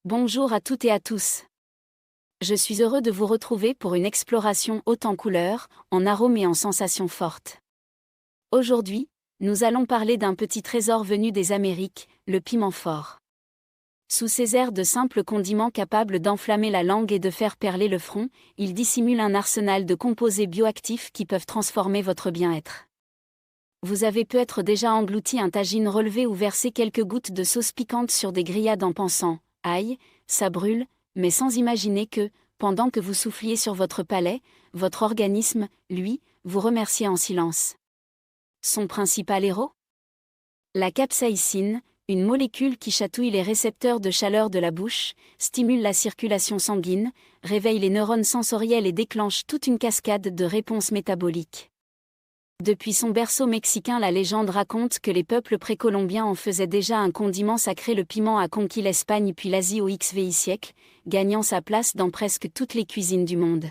Bonjour à toutes et à tous. Je suis heureux de vous retrouver pour une exploration haute en couleurs, en arômes et en sensations fortes. Aujourd'hui, nous allons parler d'un petit trésor venu des Amériques, le piment fort. Sous ses airs de simples condiments capables d'enflammer la langue et de faire perler le front, il dissimule un arsenal de composés bioactifs qui peuvent transformer votre bien-être. Vous avez peut-être déjà englouti un tagine relevé ou versé quelques gouttes de sauce piquante sur des grillades en pensant « aïe, ça brûle », mais sans imaginer que, pendant que vous souffliez sur votre palais, votre organisme, lui, vous remerciait en silence. Son principal héros ? La capsaïcine, une molécule qui chatouille les récepteurs de chaleur de la bouche, stimule la circulation sanguine, réveille les neurones sensoriels et déclenche toute une cascade de réponses métaboliques. Depuis son berceau mexicain, la légende raconte que les peuples précolombiens en faisaient déjà un condiment sacré. Le piment a conquis l'Espagne puis l'Asie au XVI siècle, gagnant sa place dans presque toutes les cuisines du monde.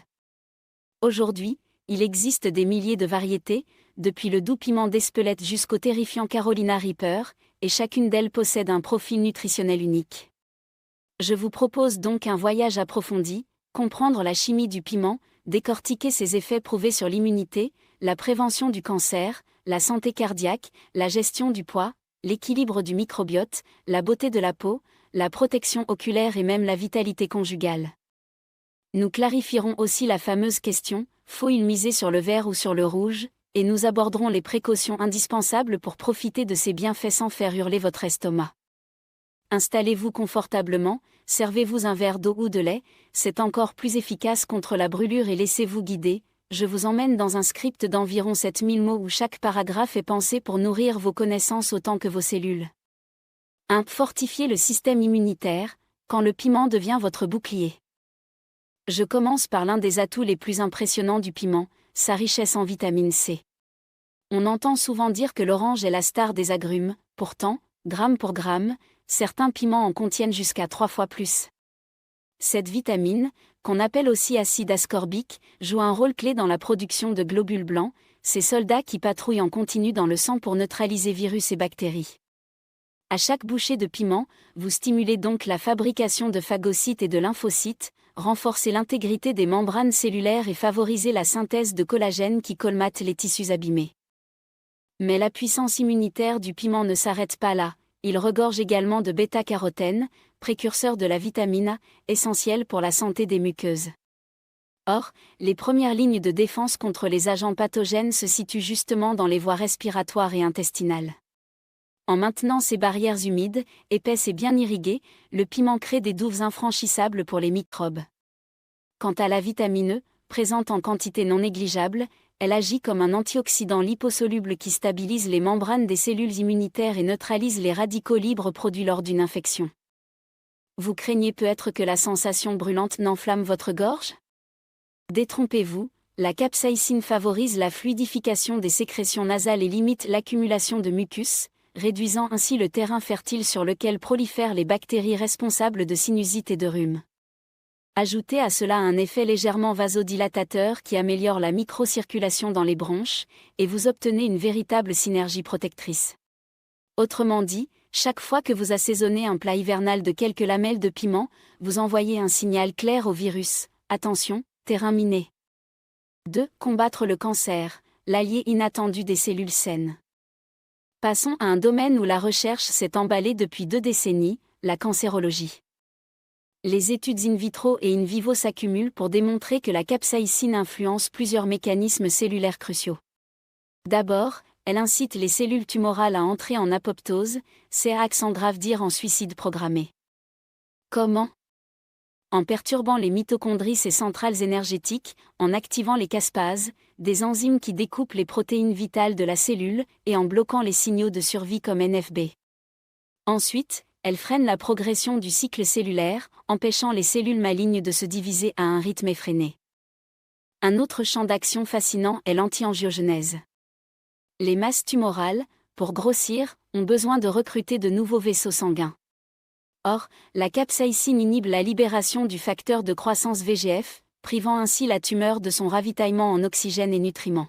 Aujourd'hui, il existe des milliers de variétés, depuis le doux piment d'Espelette jusqu'au terrifiant Carolina Reaper, et chacune d'elles possède un profil nutritionnel unique. Je vous propose donc un voyage approfondi, comprendre la chimie du piment, décortiquer ses effets prouvés sur l'immunité, la prévention du cancer, la santé cardiaque, la gestion du poids, l'équilibre du microbiote, la beauté de la peau, la protection oculaire et même la vitalité conjugale. Nous clarifierons aussi la fameuse question, faut-il miser sur le vert ou sur le rouge, et nous aborderons les précautions indispensables pour profiter de ces bienfaits sans faire hurler votre estomac. Installez-vous confortablement, servez-vous un verre d'eau ou de lait, c'est encore plus efficace contre la brûlure et laissez-vous guider. Je vous emmène dans un script d'environ 7000 mots où chaque paragraphe est pensé pour nourrir vos connaissances autant que vos cellules. 1. Fortifier le système immunitaire, quand le piment devient votre bouclier. Je commence par l'un des atouts les plus impressionnants du piment, sa richesse en vitamine C. On entend souvent dire que l'orange est la star des agrumes, pourtant, gramme pour gramme, certains piments en contiennent jusqu'à 3 fois plus. Cette vitamine, qu'on appelle aussi acide ascorbique, joue un rôle clé dans la production de globules blancs, ces soldats qui patrouillent en continu dans le sang pour neutraliser virus et bactéries. À chaque bouchée de piment, vous stimulez donc la fabrication de phagocytes et de lymphocytes, renforcez l'intégrité des membranes cellulaires et favorisez la synthèse de collagène qui colmate les tissus abîmés. Mais la puissance immunitaire du piment ne s'arrête pas là, il regorge également de bêta-carotène, précurseur de la vitamine A, essentielle pour la santé des muqueuses. Or, les premières lignes de défense contre les agents pathogènes se situent justement dans les voies respiratoires et intestinales. En maintenant ces barrières humides, épaisses et bien irriguées, le piment crée des douves infranchissables pour les microbes. Quant à la vitamine E, présente en quantité non négligeable, elle agit comme un antioxydant liposoluble qui stabilise les membranes des cellules immunitaires et neutralise les radicaux libres produits lors d'une infection. Vous craignez peut-être que la sensation brûlante n'enflamme votre gorge ? Détrompez-vous, la capsaïcine favorise la fluidification des sécrétions nasales et limite l'accumulation de mucus, réduisant ainsi le terrain fertile sur lequel prolifèrent les bactéries responsables de sinusite et de rhume. Ajoutez à cela un effet légèrement vasodilatateur qui améliore la microcirculation dans les bronches, et vous obtenez une véritable synergie protectrice. Autrement dit, chaque fois que vous assaisonnez un plat hivernal de quelques lamelles de piment, vous envoyez un signal clair au virus, attention, terrain miné. 2. Combattre le cancer, l'allié inattendu des cellules saines. Passons à un domaine où la recherche s'est emballée depuis 2 décennies, la cancérologie. Les études in vitro et in vivo s'accumulent pour démontrer que la capsaïcine influence plusieurs mécanismes cellulaires cruciaux. D'abord, elle incite les cellules tumorales à entrer en apoptose, ces axes engravent dire en suicide programmé. Comment ? En perturbant les mitochondries et centrales énergétiques, en activant les caspases, des enzymes qui découpent les protéines vitales de la cellule, et en bloquant les signaux de survie comme NFB. Ensuite, elle freine la progression du cycle cellulaire, empêchant les cellules malignes de se diviser à un rythme effréné. Un autre champ d'action fascinant est l'anti-angiogenèse. Les masses tumorales, pour grossir, ont besoin de recruter de nouveaux vaisseaux sanguins. Or, la capsaïcine inhibe la libération du facteur de croissance VEGF, privant ainsi la tumeur de son ravitaillement en oxygène et nutriments.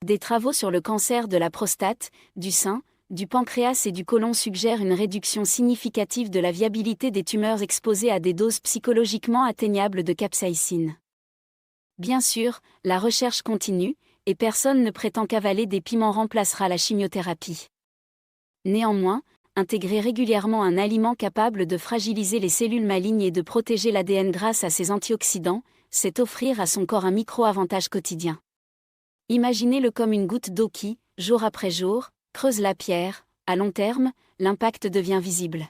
Des travaux sur le cancer de la prostate, du sein, du pancréas et du côlon suggèrent une réduction significative de la viabilité des tumeurs exposées à des doses psychologiquement atteignables de capsaïcine. Bien sûr, la recherche continue, et personne ne prétend qu'avaler des piments remplacera la chimiothérapie. Néanmoins, intégrer régulièrement un aliment capable de fragiliser les cellules malignes et de protéger l'ADN grâce à ses antioxydants, c'est offrir à son corps un micro-avantage quotidien. Imaginez-le comme une goutte d'eau qui, jour après jour, creuse la pierre. À long terme, l'impact devient visible.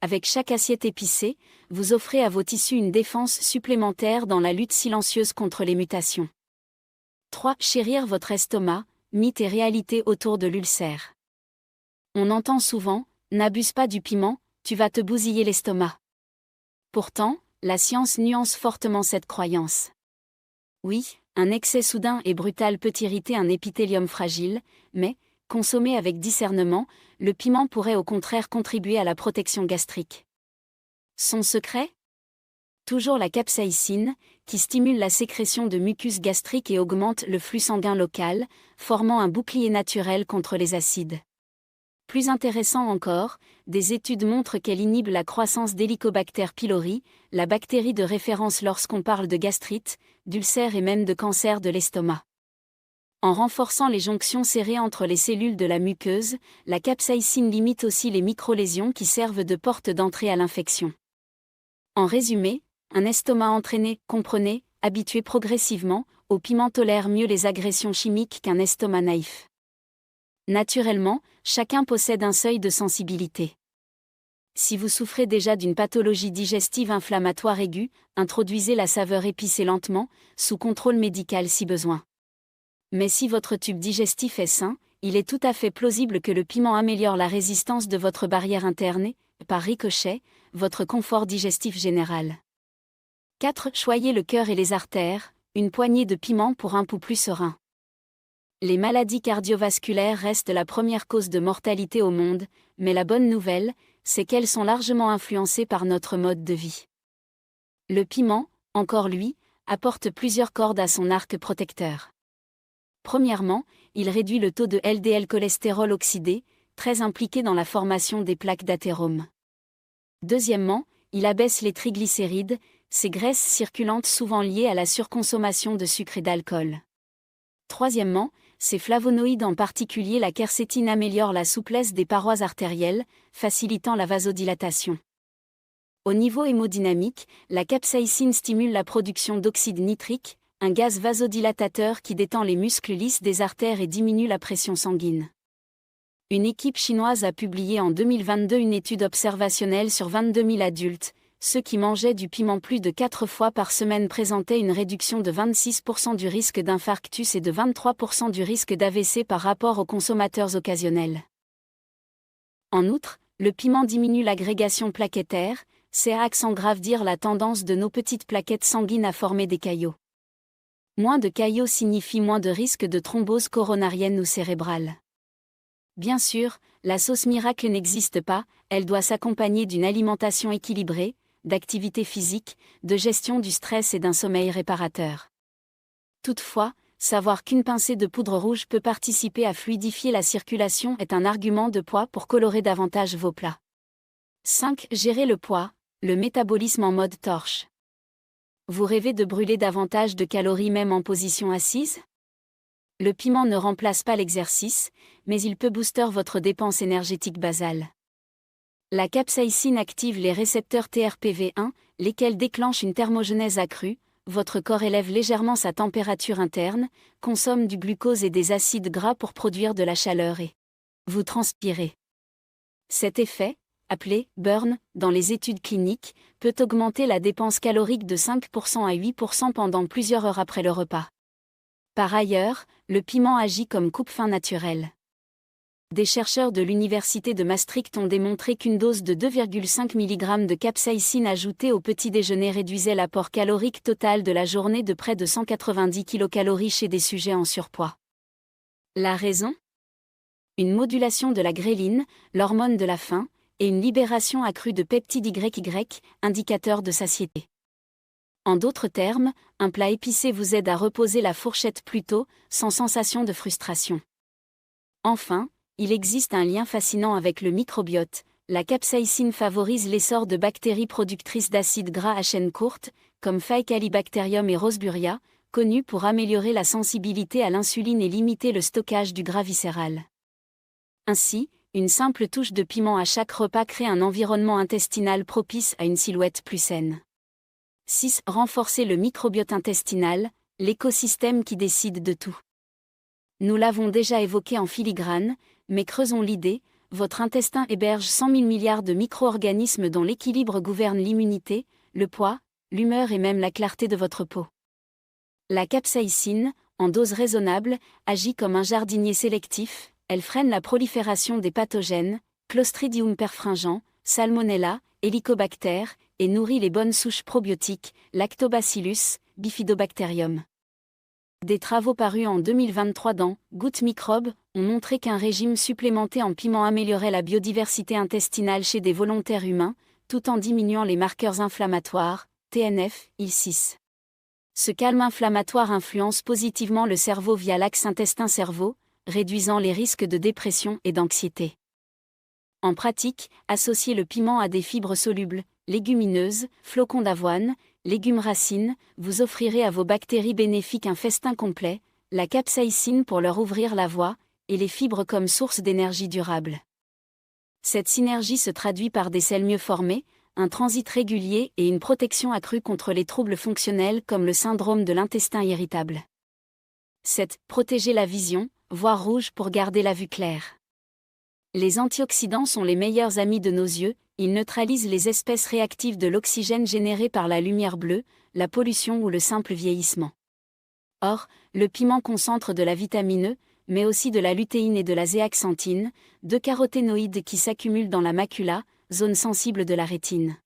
Avec chaque assiette épicée, vous offrez à vos tissus une défense supplémentaire dans la lutte silencieuse contre les mutations. 3. Chérir votre estomac, mythe et réalité autour de l'ulcère. On entend souvent « n'abuse pas du piment, tu vas te bousiller l'estomac ». Pourtant, la science nuance fortement cette croyance. Oui, un excès soudain et brutal peut irriter un épithélium fragile, mais, consommé avec discernement, le piment pourrait au contraire contribuer à la protection gastrique. Son secret ? Toujours la capsaïcine, qui stimule la sécrétion de mucus gastrique et augmente le flux sanguin local, formant un bouclier naturel contre les acides. Plus intéressant encore, des études montrent qu'elle inhibe la croissance d'Helicobacter pylori, la bactérie de référence lorsqu'on parle de gastrite, d'ulcère et même de cancer de l'estomac. En renforçant les jonctions serrées entre les cellules de la muqueuse, la capsaïcine limite aussi les microlésions qui servent de porte d'entrée à l'infection. En résumé, un estomac entraîné, comprenez, habitué progressivement, au piment tolère mieux les agressions chimiques qu'un estomac naïf. Naturellement, chacun possède un seuil de sensibilité. Si vous souffrez déjà d'une pathologie digestive inflammatoire aiguë, introduisez la saveur épicée lentement, sous contrôle médical si besoin. Mais si votre tube digestif est sain, il est tout à fait plausible que le piment améliore la résistance de votre barrière interne et, par ricochet, votre confort digestif général. 4. Choyez le cœur et les artères, une poignée de piment pour un pouls plus serein. Les maladies cardiovasculaires restent la première cause de mortalité au monde, mais la bonne nouvelle, c'est qu'elles sont largement influencées par notre mode de vie. Le piment, encore lui, apporte plusieurs cordes à son arc protecteur. Premièrement, il réduit le taux de LDL cholestérol oxydé, très impliqué dans la formation des plaques d'athérome. Deuxièmement, il abaisse les triglycérides, ces graisses circulantes souvent liées à la surconsommation de sucre et d'alcool. Troisièmement, ces flavonoïdes, en particulier la quercétine, améliorent la souplesse des parois artérielles, facilitant la vasodilatation. Au niveau hémodynamique, la capsaïcine stimule la production d'oxyde nitrique, un gaz vasodilatateur qui détend les muscles lisses des artères et diminue la pression sanguine. Une équipe chinoise a publié en 2022 une étude observationnelle sur 22 000 adultes. Ceux qui mangeaient du piment plus de 4 fois par semaine présentaient une réduction de 26% du risque d'infarctus et de 23% du risque d'AVC par rapport aux consommateurs occasionnels. En outre, le piment diminue l'agrégation plaquettaire, c'est à accent grave dire la tendance de nos petites plaquettes sanguines à former des caillots. Moins de caillots signifie moins de risque de thrombose coronarienne ou cérébrale. Bien sûr, la sauce miracle n'existe pas, elle doit s'accompagner d'une alimentation équilibrée, d'activité physique, de gestion du stress et d'un sommeil réparateur. Toutefois, savoir qu'une pincée de poudre rouge peut participer à fluidifier la circulation est un argument de poids pour colorer davantage vos plats. 5. Gérer le poids, le métabolisme en mode torche. Vous rêvez de brûler davantage de calories même en position assise ? Le piment ne remplace pas l'exercice, mais il peut booster votre dépense énergétique basale. La capsaïcine active les récepteurs TRPV1, lesquels déclenchent une thermogenèse accrue, votre corps élève légèrement sa température interne, consomme du glucose et des acides gras pour produire de la chaleur et vous transpirez. Cet effet, appelé « burn » dans les études cliniques, peut augmenter la dépense calorique de 5% à 8% pendant plusieurs heures après le repas. Par ailleurs, le piment agit comme coupe-faim naturel. Des chercheurs de l'université de Maastricht ont démontré qu'une dose de 2,5 mg de capsaïcine ajoutée au petit déjeuner réduisait l'apport calorique total de la journée de près de 190 kcal chez des sujets en surpoids. La raison ? Une modulation de la gréline, l'hormone de la faim, et une libération accrue de peptide YY, indicateur de satiété. En d'autres termes, un plat épicé vous aide à reposer la fourchette plus tôt, sans sensation de frustration. Enfin, il existe un lien fascinant avec le microbiote. La capsaïcine favorise l'essor de bactéries productrices d'acides gras à chaîne courte, comme Faecalibacterium et Roseburia, connues pour améliorer la sensibilité à l'insuline et limiter le stockage du gras viscéral. Ainsi, une simple touche de piment à chaque repas crée un environnement intestinal propice à une silhouette plus saine. 6. Renforcer le microbiote intestinal, l'écosystème qui décide de tout. Nous l'avons déjà évoqué en filigrane, mais creusons l'idée, votre intestin héberge 100 000 milliards de micro-organismes dont l'équilibre gouverne l'immunité, le poids, l'humeur et même la clarté de votre peau. La capsaïcine, en dose raisonnable, agit comme un jardinier sélectif, elle freine la prolifération des pathogènes, Clostridium perfringens, Salmonella, Helicobacter, et nourrit les bonnes souches probiotiques, Lactobacillus, Bifidobacterium. Des travaux parus en 2023 dans Good Microbes ont montré qu'un régime supplémenté en piment améliorait la biodiversité intestinale chez des volontaires humains, tout en diminuant les marqueurs inflammatoires, TNF, IL-6. Ce calme inflammatoire influence positivement le cerveau via l'axe intestin-cerveau, réduisant les risques de dépression et d'anxiété. En pratique, associer le piment à des fibres solubles, légumineuses, flocons d'avoine, légumes racines, vous offrirez à vos bactéries bénéfiques un festin complet, la capsaïcine pour leur ouvrir la voie, et les fibres comme source d'énergie durable. Cette synergie se traduit par des selles mieux formées, un transit régulier et une protection accrue contre les troubles fonctionnels comme le syndrome de l'intestin irritable. 7. Protéger la vision, voir rouge pour garder la vue claire. Les antioxydants sont les meilleurs amis de nos yeux, ils neutralisent les espèces réactives de l'oxygène généré par la lumière bleue, la pollution ou le simple vieillissement. Or, le piment concentre de la vitamine E, mais aussi de la lutéine et de la zéaxanthine, deux caroténoïdes qui s'accumulent dans la macula, zone sensible de la rétine.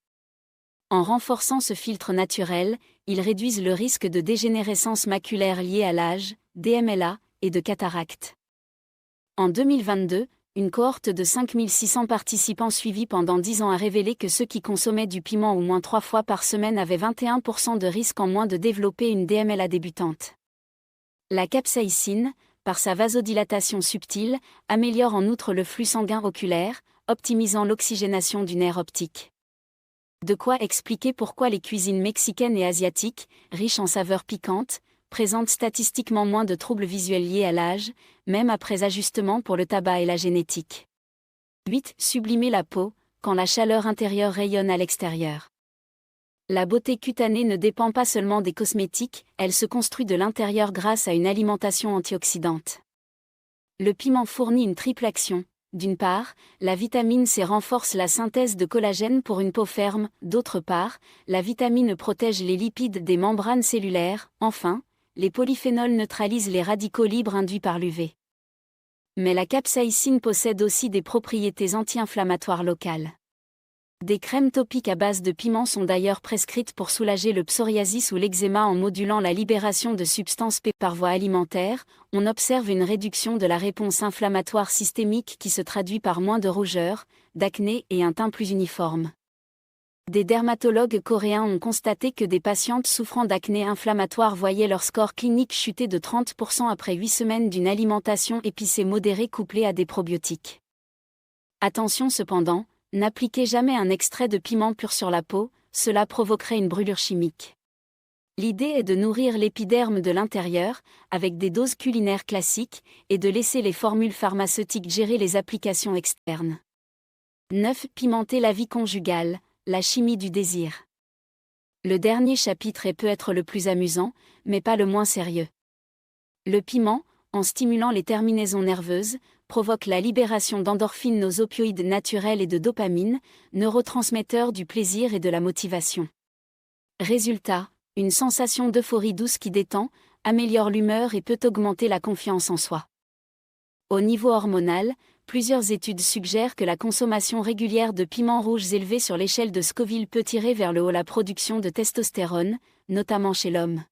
En renforçant ce filtre naturel, ils réduisent le risque de dégénérescence maculaire liée à l'âge, DMLA, et de cataracte. En 2022, une cohorte de 5 600 participants suivis pendant 10 ans a révélé que ceux qui consommaient du piment au moins 3 fois par semaine avaient 21% de risque en moins de développer une DMLA débutante. La capsaïcine, par sa vasodilatation subtile, améliore en outre le flux sanguin oculaire, optimisant l'oxygénation du nerf optique. De quoi expliquer pourquoi les cuisines mexicaines et asiatiques, riches en saveurs piquantes, présentent statistiquement moins de troubles visuels liés à l'âge, même après ajustement pour le tabac et la génétique. 8. Sublimer la peau, quand la chaleur intérieure rayonne à l'extérieur. La beauté cutanée ne dépend pas seulement des cosmétiques, elle se construit de l'intérieur grâce à une alimentation antioxydante. Le piment fournit une triple action. D'une part, la vitamine C renforce la synthèse de collagène pour une peau ferme, d'autre part, la vitamine E protège les lipides des membranes cellulaires, enfin, les polyphénols neutralisent les radicaux libres induits par l'UV. Mais la capsaïcine possède aussi des propriétés anti-inflammatoires locales. Des crèmes topiques à base de piment sont d'ailleurs prescrites pour soulager le psoriasis ou l'eczéma en modulant la libération de substances P. Par voie alimentaire, on observe une réduction de la réponse inflammatoire systémique qui se traduit par moins de rougeur, d'acné et un teint plus uniforme. Des dermatologues coréens ont constaté que des patientes souffrant d'acné inflammatoire voyaient leur score clinique chuter de 30% après 8 semaines d'une alimentation épicée modérée couplée à des probiotiques. Attention cependant, n'appliquez jamais un extrait de piment pur sur la peau, cela provoquerait une brûlure chimique. L'idée est de nourrir l'épiderme de l'intérieur, avec des doses culinaires classiques, et de laisser les formules pharmaceutiques gérer les applications externes. 9. Pimenter la vie conjugale, la chimie du désir. Le dernier chapitre peut être le plus amusant, mais pas le moins sérieux. Le piment, en stimulant les terminaisons nerveuses, provoque la libération d'endorphines, nos opioïdes naturels et de dopamine, neurotransmetteurs du plaisir et de la motivation. Résultat, une sensation d'euphorie douce qui détend, améliore l'humeur et peut augmenter la confiance en soi. Au niveau hormonal, plusieurs études suggèrent que la consommation régulière de piments rouges élevés sur l'échelle de Scoville peut tirer vers le haut la production de testostérone, notamment chez l'homme.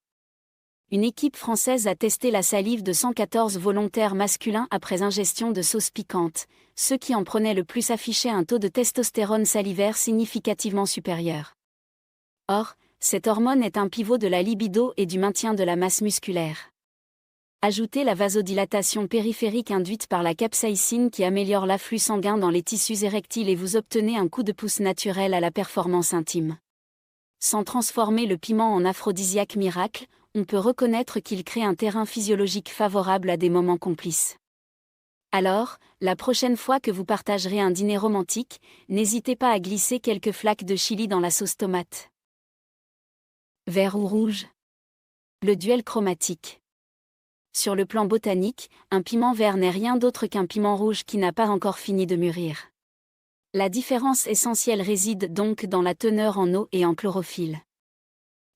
Une équipe française a testé la salive de 114 volontaires masculins après ingestion de sauces piquantes. Ceux qui en prenaient le plus affichaient un taux de testostérone salivaire significativement supérieur. Or, cette hormone est un pivot de la libido et du maintien de la masse musculaire. Ajoutez la vasodilatation périphérique induite par la capsaïcine qui améliore l'afflux sanguin dans les tissus érectiles et vous obtenez un coup de pouce naturel à la performance intime. Sans transformer le piment en aphrodisiaque miracle, on peut reconnaître qu'il crée un terrain physiologique favorable à des moments complices. Alors, la prochaine fois que vous partagerez un dîner romantique, n'hésitez pas à glisser quelques flaques de chili dans la sauce tomate. Vert ou rouge? Le duel chromatique. Sur le plan botanique, un piment vert n'est rien d'autre qu'un piment rouge qui n'a pas encore fini de mûrir. La différence essentielle réside donc dans la teneur en eau et en chlorophylle.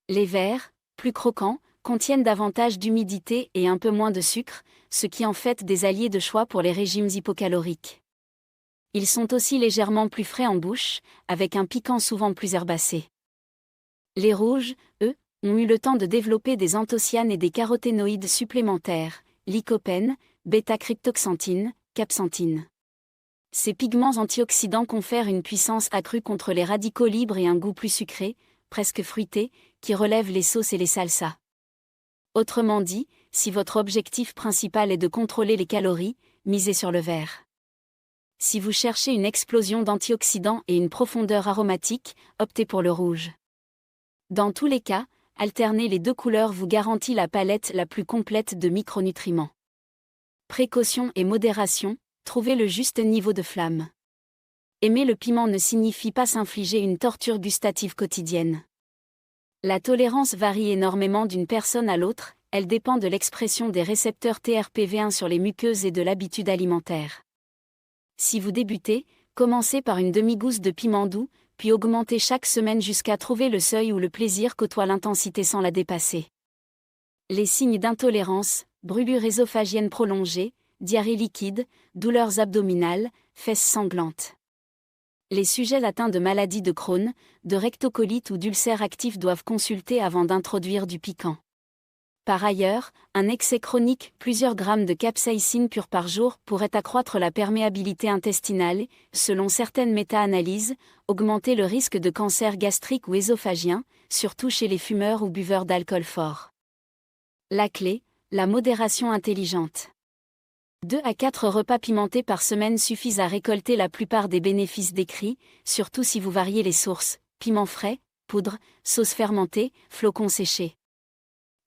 Les verts, plus croquants, contiennent davantage d'humidité et un peu moins de sucre, ce qui en fait des alliés de choix pour les régimes hypocaloriques. Ils sont aussi légèrement plus frais en bouche, avec un piquant souvent plus herbacé. Les rouges, eux, ont eu le temps de développer des anthocyanes et des caroténoïdes supplémentaires, lycopène, bêta-cryptoxanthine, capsanthine. Ces pigments antioxydants confèrent une puissance accrue contre les radicaux libres et un goût plus sucré, presque fruité, qui relève les sauces et les salsas. Autrement dit, si votre objectif principal est de contrôler les calories, misez sur le vert. Si vous cherchez une explosion d'antioxydants et une profondeur aromatique, optez pour le rouge. Dans tous les cas, alterner les deux couleurs vous garantit la palette la plus complète de micronutriments. Précaution et modération, trouvez le juste niveau de flamme. Aimer le piment ne signifie pas s'infliger une torture gustative quotidienne. La tolérance varie énormément d'une personne à l'autre, elle dépend de l'expression des récepteurs TRPV1 sur les muqueuses et de l'habitude alimentaire. Si vous débutez, commencez par une demi-gousse de piment doux, puis augmentez chaque semaine jusqu'à trouver le seuil où le plaisir côtoie l'intensité sans la dépasser. Les signes d'intolérance, brûlure ésophagienne prolongée, diarrhée liquide, douleurs abdominales, fesses sanglantes. Les sujets atteints de maladies de Crohn, de rectocolite ou d'ulcères actifs doivent consulter avant d'introduire du piquant. Par ailleurs, un excès chronique, plusieurs grammes de capsaïcine pure par jour, pourrait accroître la perméabilité intestinale et, selon certaines méta-analyses, augmenter le risque de cancer gastrique ou œsophagien, surtout chez les fumeurs ou buveurs d'alcool fort. La clé, la modération intelligente. 2 à 4 repas pimentés par semaine suffisent à récolter la plupart des bénéfices décrits, surtout si vous variez les sources, piment frais, poudre, sauce fermentée, flocons séchés.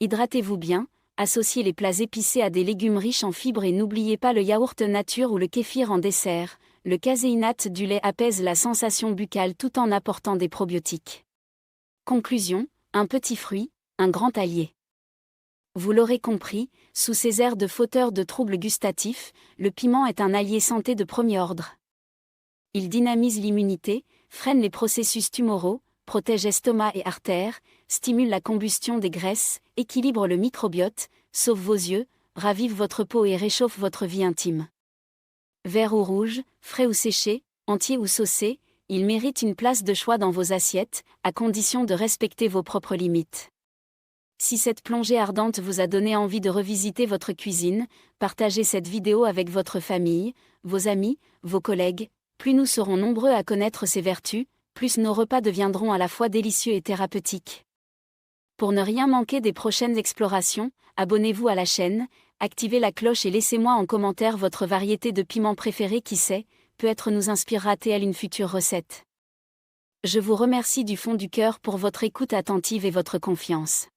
Hydratez-vous bien, associez les plats épicés à des légumes riches en fibres et n'oubliez pas le yaourt nature ou le kéfir en dessert, le caséinate du lait apaise la sensation buccale tout en apportant des probiotiques. Conclusion, un petit fruit, un grand allié. Vous l'aurez compris, sous ses airs de fauteur de troubles gustatifs, le piment est un allié santé de premier ordre. Il dynamise l'immunité, freine les processus tumoraux, protège estomac et artères, stimule la combustion des graisses, équilibre le microbiote, sauve vos yeux, ravive votre peau et réchauffe votre vie intime. Vert ou rouge, frais ou séché, entier ou saucé, il mérite une place de choix dans vos assiettes, à condition de respecter vos propres limites. Si cette plongée ardente vous a donné envie de revisiter votre cuisine, partagez cette vidéo avec votre famille, vos amis, vos collègues. Plus nous serons nombreux à connaître ses vertus, plus nos repas deviendront à la fois délicieux et thérapeutiques. Pour ne rien manquer des prochaines explorations, abonnez-vous à la chaîne, activez la cloche et laissez-moi en commentaire votre variété de piment préférée qui sait, peut-être nous inspirera-t-elle une future recette. Je vous remercie du fond du cœur pour votre écoute attentive et votre confiance.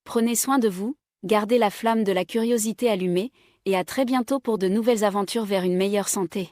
Prenez soin de vous, gardez la flamme de la curiosité allumée, et à très bientôt pour de nouvelles aventures vers une meilleure santé.